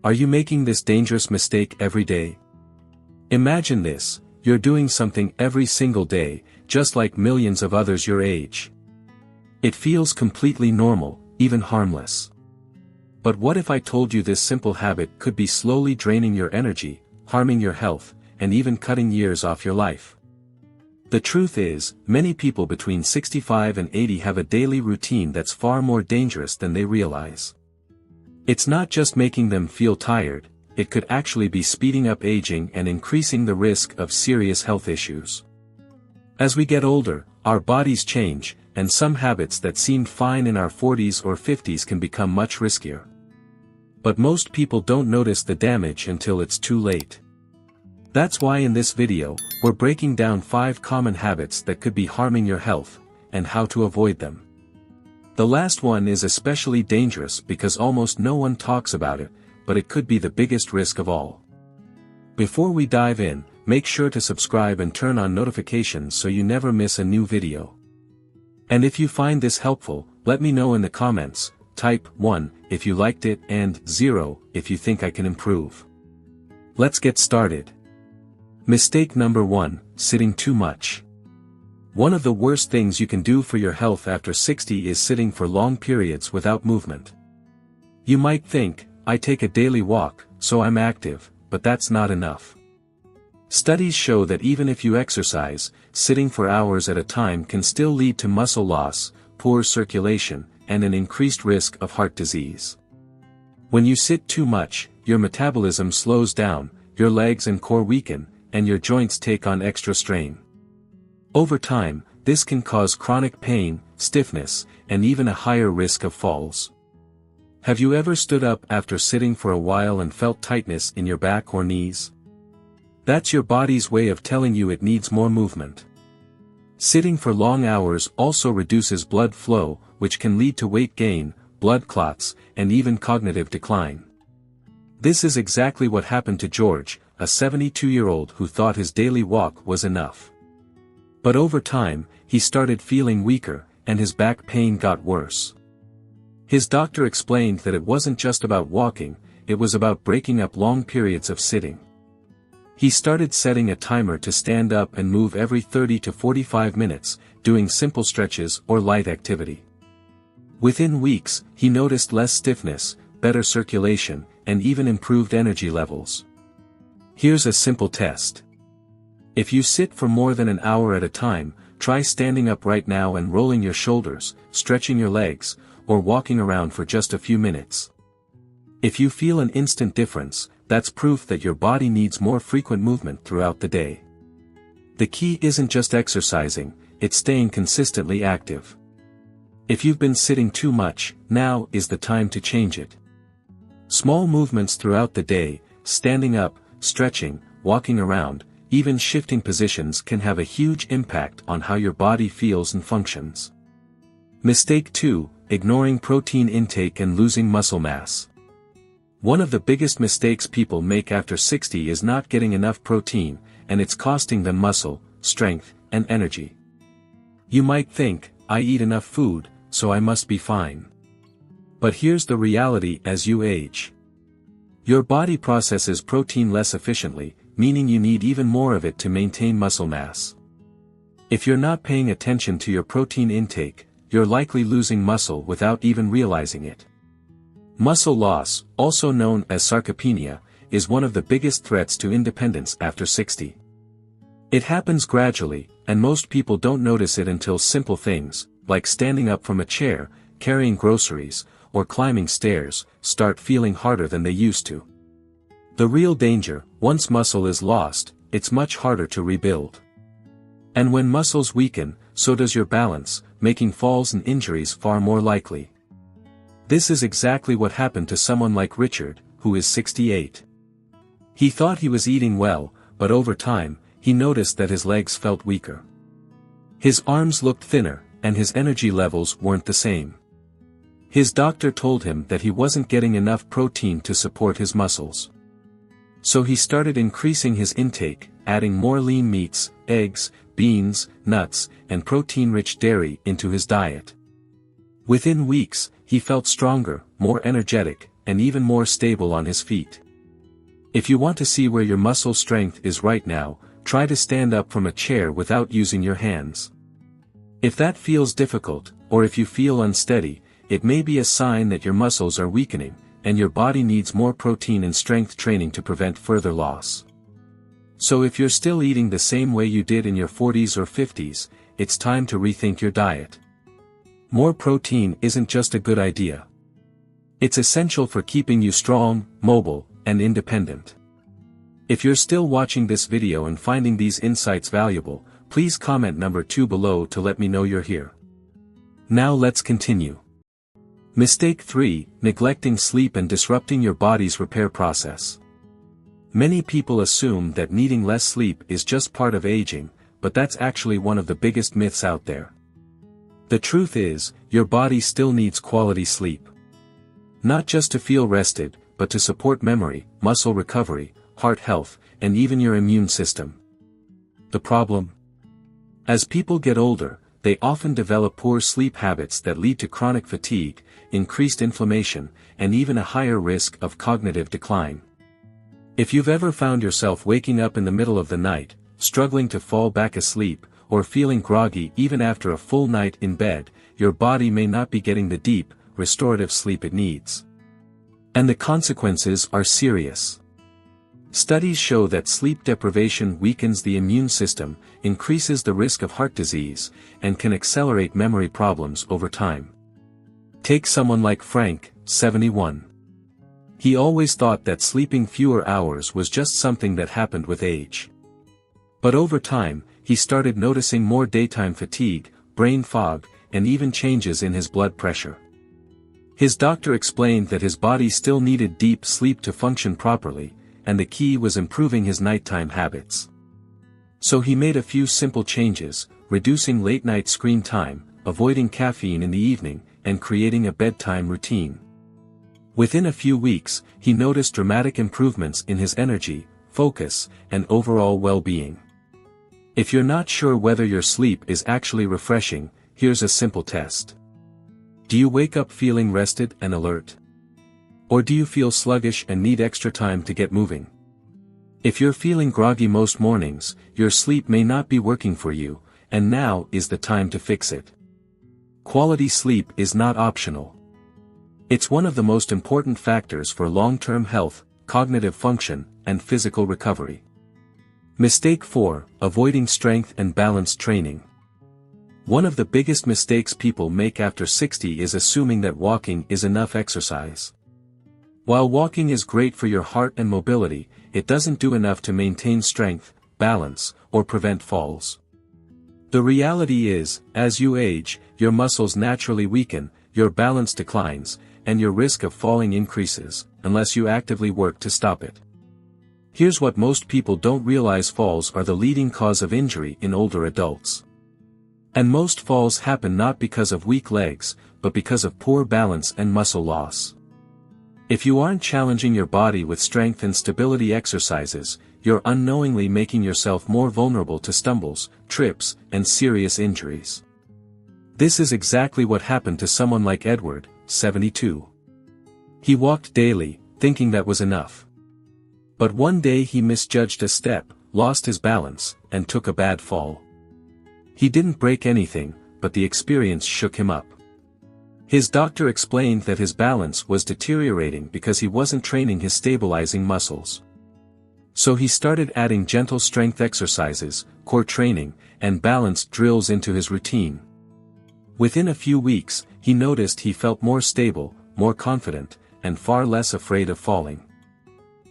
Are you making this dangerous mistake every day? Imagine this, you're doing something every single day, just like millions of others your age. It feels completely normal, even harmless. But what if I told you this simple habit could be slowly draining your energy, harming your health, and even cutting years off your life? The truth is, many people between 65 and 80 have a daily routine that's far more dangerous than they realize. It's not just making them feel tired, it could actually be speeding up aging and increasing the risk of serious health issues. As we get older, our bodies change, and some habits that seemed fine in our 40s or 50s can become much riskier. But most people don't notice the damage until it's too late. That's why in this video, we're breaking down 5 common habits that could be harming your health, and how to avoid them. The last one is especially dangerous because almost no one talks about it, but it could be the biggest risk of all. Before we dive in, make sure to subscribe and turn on notifications so you never miss a new video. And if you find this helpful, let me know in the comments, type 1 if you liked it and 0 if you think I can improve. Let's get started. Mistake number 1, sitting too much. One of the worst things you can do for your health after 60 is sitting for long periods without movement. You might think, I take a daily walk, so I'm active, but that's not enough. Studies show that even if you exercise, sitting for hours at a time can still lead to muscle loss, poor circulation, and an increased risk of heart disease. When you sit too much, your metabolism slows down, your legs and core weaken, and your joints take on extra strain. Over time, this can cause chronic pain, stiffness, and even a higher risk of falls. Have you ever stood up after sitting for a while and felt tightness in your back or knees? That's your body's way of telling you it needs more movement. Sitting for long hours also reduces blood flow, which can lead to weight gain, blood clots, and even cognitive decline. This is exactly what happened to George, a 72-year-old who thought his daily walk was enough. But over time, he started feeling weaker, and his back pain got worse. His doctor explained that it wasn't just about walking, it was about breaking up long periods of sitting. He started setting a timer to stand up and move every 30 to 45 minutes, doing simple stretches or light activity. Within weeks, he noticed less stiffness, better circulation, and even improved energy levels. Here's a simple test. If you sit for more than an hour at a time, try standing up right now and rolling your shoulders, stretching your legs, or walking around for just a few minutes. If you feel an instant difference, that's proof that your body needs more frequent movement throughout the day. The key isn't just exercising, it's staying consistently active. If you've been sitting too much, now is the time to change it. Small movements throughout the day, standing up, stretching, walking around, even shifting positions can have a huge impact on how your body feels and functions. Mistake 2, ignoring protein intake and losing muscle mass. One of the biggest mistakes people make after 60 is not getting enough protein, and it's costing them muscle, strength, and energy. You might think, I eat enough food, so I must be fine. But here's the reality as you age. Your body processes protein less efficiently, meaning you need even more of it to maintain muscle mass. If you're not paying attention to your protein intake, you're likely losing muscle without even realizing it. Muscle loss, also known as sarcopenia, is one of the biggest threats to independence after 60. It happens gradually, and most people don't notice it until simple things, like standing up from a chair, carrying groceries, or climbing stairs, start feeling harder than they used to. The real danger, once muscle is lost, it's much harder to rebuild. And when muscles weaken, so does your balance, making falls and injuries far more likely. This is exactly what happened to someone like Richard, who is 68. He thought he was eating well, but over time, he noticed that his legs felt weaker. His arms looked thinner, and his energy levels weren't the same. His doctor told him that he wasn't getting enough protein to support his muscles. So he started increasing his intake, adding more lean meats, eggs, beans, nuts, and protein-rich dairy into his diet. Within weeks, he felt stronger, more energetic, and even more stable on his feet. If you want to see where your muscle strength is right now, try to stand up from a chair without using your hands. If that feels difficult, or if you feel unsteady, it may be a sign that your muscles are weakening, and your body needs more protein and strength training to prevent further loss. So if you're still eating the same way you did in your 40s or 50s, it's time to rethink your diet. More protein isn't just a good idea. It's essential for keeping you strong, mobile, and independent. If you're still watching this video and finding these insights valuable, please comment number 2 below to let me know you're here. Now let's continue. Mistake 3, neglecting sleep and disrupting your body's repair process. Many people assume that needing less sleep is just part of aging, but that's actually one of the biggest myths out there. The truth is, your body still needs quality sleep. Not just to feel rested, but to support memory, muscle recovery, heart health, and even your immune system. The problem? As people get older, they often develop poor sleep habits that lead to chronic fatigue, increased inflammation, and even a higher risk of cognitive decline. If you've ever found yourself waking up in the middle of the night, struggling to fall back asleep, or feeling groggy even after a full night in bed, your body may not be getting the deep, restorative sleep it needs. And the consequences are serious. Studies show that sleep deprivation weakens the immune system, increases the risk of heart disease, and can accelerate memory problems over time. Take someone like Frank, 71. He always thought that sleeping fewer hours was just something that happened with age. But over time, he started noticing more daytime fatigue, brain fog, and even changes in his blood pressure. His doctor explained that his body still needed deep sleep to function properly, and the key was improving his nighttime habits. So he made a few simple changes, reducing late-night screen time, avoiding caffeine in the evening, and creating a bedtime routine. Within a few weeks, he noticed dramatic improvements in his energy, focus, and overall well-being. If you're not sure whether your sleep is actually refreshing, here's a simple test. Do you wake up feeling rested and alert? Or do you feel sluggish and need extra time to get moving? If you're feeling groggy most mornings, your sleep may not be working for you, and now is the time to fix it. Quality sleep is not optional. It's one of the most important factors for long-term health, cognitive function, and physical recovery. Mistake 4, avoiding strength and balance training. One of the biggest mistakes people make after 60 is assuming that walking is enough exercise. While walking is great for your heart and mobility, it doesn't do enough to maintain strength, balance, or prevent falls. The reality is, as you age, your muscles naturally weaken, your balance declines, and your risk of falling increases, unless you actively work to stop it. Here's what most people don't realize: falls are the leading cause of injury in older adults. And most falls happen not because of weak legs, but because of poor balance and muscle loss. If you aren't challenging your body with strength and stability exercises, you're unknowingly making yourself more vulnerable to stumbles, trips, and serious injuries. This is exactly what happened to someone like Edward, 72. He walked daily, thinking that was enough. But one day he misjudged a step, lost his balance, and took a bad fall. He didn't break anything, but the experience shook him up. His doctor explained that his balance was deteriorating because he wasn't training his stabilizing muscles. So he started adding gentle strength exercises, core training, and balance drills into his routine. Within a few weeks, he noticed he felt more stable, more confident, and far less afraid of falling.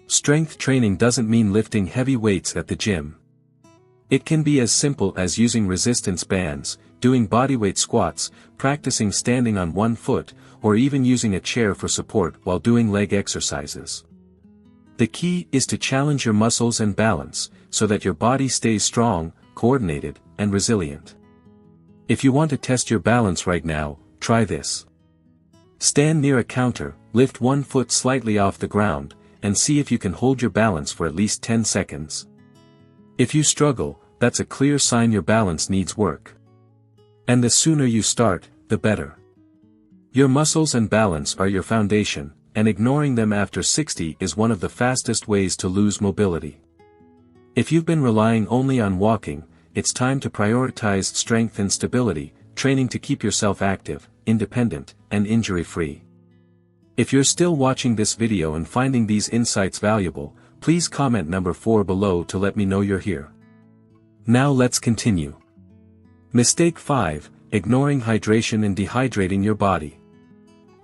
Strength training doesn't mean lifting heavy weights at the gym. It can be as simple as using resistance bands, doing bodyweight squats, practicing standing on one foot, or even using a chair for support while doing leg exercises. The key is to challenge your muscles and balance, so that your body stays strong, coordinated, and resilient. If you want to test your balance right now, try this. Stand near a counter, lift one foot slightly off the ground, and see if you can hold your balance for at least 10 seconds. If you struggle, that's a clear sign your balance needs work. And the sooner you start, the better. Your muscles and balance are your foundation, and ignoring them after 60 is one of the fastest ways to lose mobility. If you've been relying only on walking, it's time to prioritize strength and stability, training to keep yourself active, independent, and injury-free. If you're still watching this video and finding these insights valuable, please comment number 4 below to let me know you're here. Now let's continue. Mistake 5, ignoring hydration and dehydrating your body.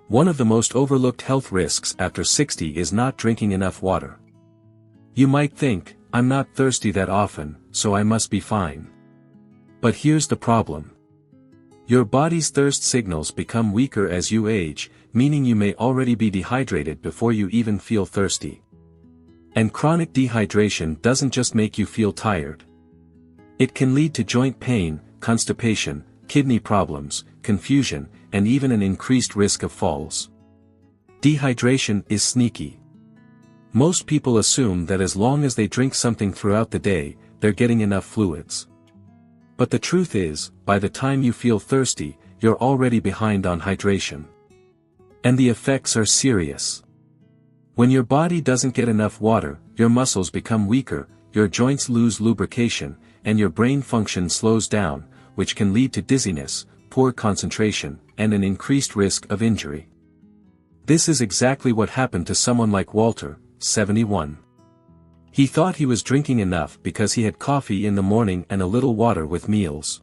One of the most overlooked health risks after 60 is not drinking enough water. You might think, I'm not thirsty that often, so I must be fine. But here's the problem. Your body's thirst signals become weaker as you age, meaning you may already be dehydrated before you even feel thirsty. And chronic dehydration doesn't just make you feel tired. It can lead to joint pain, constipation, kidney problems, confusion, and even an increased risk of falls. Dehydration is sneaky. Most people assume that as long as they drink something throughout the day, they're getting enough fluids. But the truth is, by the time you feel thirsty, you're already behind on hydration. And the effects are serious. When your body doesn't get enough water, your muscles become weaker, your joints lose lubrication, and your brain function slows down, which can lead to dizziness, poor concentration, and an increased risk of injury. This is exactly what happened to someone like Walter, 71. He thought he was drinking enough because he had coffee in the morning and a little water with meals.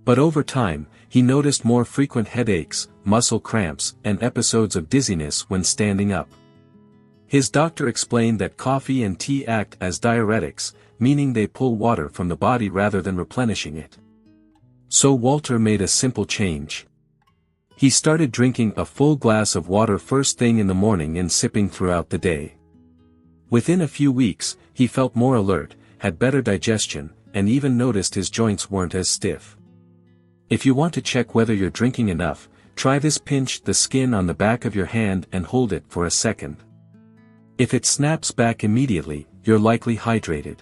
But over time, he noticed more frequent headaches, muscle cramps, and episodes of dizziness when standing up. His doctor explained that coffee and tea act as diuretics, meaning they pull water from the body rather than replenishing it. So Walter made a simple change. He started drinking a full glass of water first thing in the morning and sipping throughout the day. Within a few weeks, he felt more alert, had better digestion, and even noticed his joints weren't as stiff. If you want to check whether you're drinking enough, try this: pinch the skin on the back of your hand and hold it for a second. If it snaps back immediately, you're likely hydrated.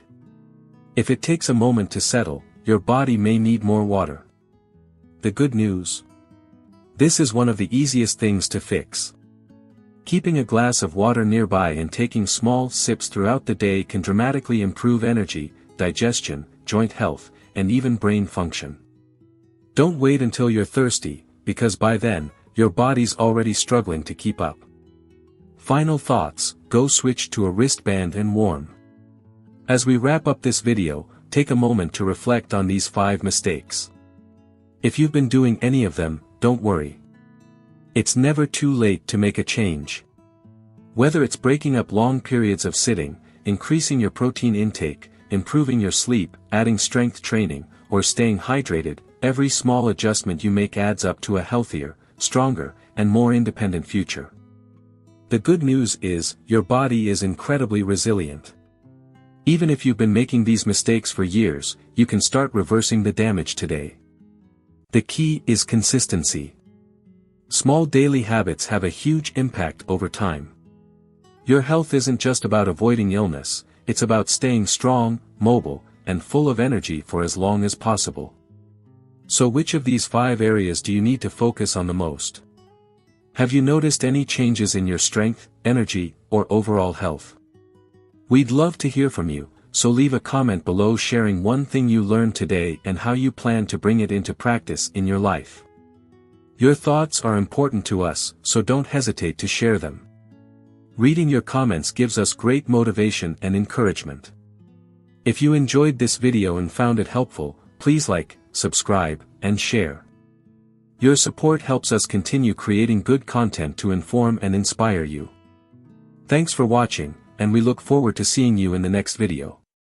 If it takes a moment to settle, your body may need more water. The good news? This is one of the easiest things to fix. Keeping a glass of water nearby and taking small sips throughout the day can dramatically improve energy, digestion, joint health, and even brain function. Don't wait until you're thirsty, because by then, your body's already struggling to keep up. Final thoughts: go switch to a wristband and warm. As we wrap up this video, take a moment to reflect on these 5 mistakes. If you've been doing any of them, don't worry. It's never too late to make a change. Whether it's breaking up long periods of sitting, increasing your protein intake, improving your sleep, adding strength training, or staying hydrated, every small adjustment you make adds up to a healthier, stronger, and more independent future. The good news is, your body is incredibly resilient. Even if you've been making these mistakes for years, you can start reversing the damage today. The key is consistency. Small daily habits have a huge impact over time. Your health isn't just about avoiding illness, it's about staying strong, mobile, and full of energy for as long as possible. So which of these 5 areas do you need to focus on the most? Have you noticed any changes in your strength, energy, or overall health? We'd love to hear from you, so leave a comment below sharing one thing you learned today and how you plan to bring it into practice in your life. Your thoughts are important to us, so don't hesitate to share them. Reading your comments gives us great motivation and encouragement. If you enjoyed this video and found it helpful, please like, subscribe, and share. Your support helps us continue creating good content to inform and inspire you. Thanks for watching, and we look forward to seeing you in the next video.